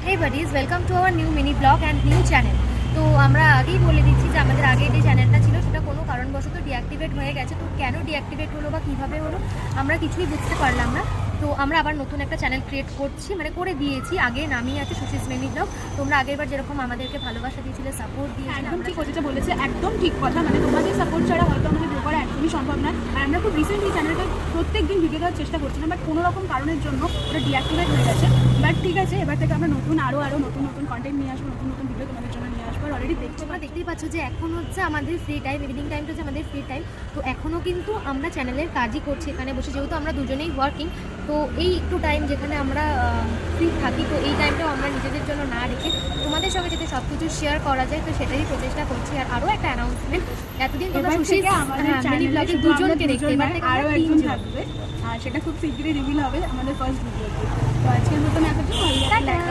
Hey buddies, welcome to our new mini blog and new channel. তো আমরা আগেই বলে দিচ্ছি যে আমাদের আগে যে চ্যানেলটা ছিল সেটা কোনো কারণবশত ডিঅ্যাক্টিভেট হয়ে গেছে। তো কেন ডিঅ্যাক্টিভেট হলো বা কীভাবে হলো আমরা কিছুই বুঝতে পারলাম না। তো আমরা আবার নতুন একটা চ্যানেল ক্রিয়েট করছি, মানে করে দিয়েছি। আগে নামই আছে সুশিস মিনি ব্লগ। তোমরা আগেরবার যেরকম আমাদেরকে ভালোবাসা দিয়েছিলে, সাপোর্ট দিয়েছিলে, একদম ঠিক যেটা বলেছে, একদম ঠিক কথা। মানে তোমাদের সাপোর্ট ছাড়া হয়তো আমাদের গ্রো করা একদমই সম্ভব নয়। আর আমরা খুব রিসেন্টলি চ্যানেলটা প্রত্যেক দিন ভিডিও দেওয়ার চেষ্টা করছিলাম, বাট কোনো রকম কারণের জন্য ওটা ডিঅ্যাক্টিভেট হয়ে গেছে। বাট ঠিক আছে, এবার থেকে আমরা আরও নতুন কন্টেন্ট নিয়ে আসবো, নতুন ভিডিও তোমাদের জন্য নিয়ে আসবো। আর অলরেডি তোমরা দেখতেই পাচ্ছ যে এখন হচ্ছে আমাদের ফ্রি টাইম, ইভিনিং টাইমটা হচ্ছে আমাদের ফ্রি টাইম। তো এখনও কিন্তু আমরা চ্যানেলের কাজই করছি এখানে বসে, যেহেতু আমরা দুজনেই ওয়ার্কিং। তো এই একটু টাইম যেখানে আমরা ফ্রি থাকি, তো এই টাইমটাও আমরা নিজেদের জন্য না রেখে তোমাদের সঙ্গে যাতে সব কিছু শেয়ার করা যায়, তো সেটারই প্রচেষ্টা করছি। আর আরও একটা অ্যানাউন্সমেন্ট, এতদিন তোমরা সুশীল মিনি ব্লগে দুজনকে দেখতে, এবার থেকে আরও আমরা একজন তিনজন থাকবে, আর সেটা খুব শীঘ্রই রিভিল হবে আমাদের ফার্স্ট ভিডিওতে। তো আজকের মতন এতটুকু।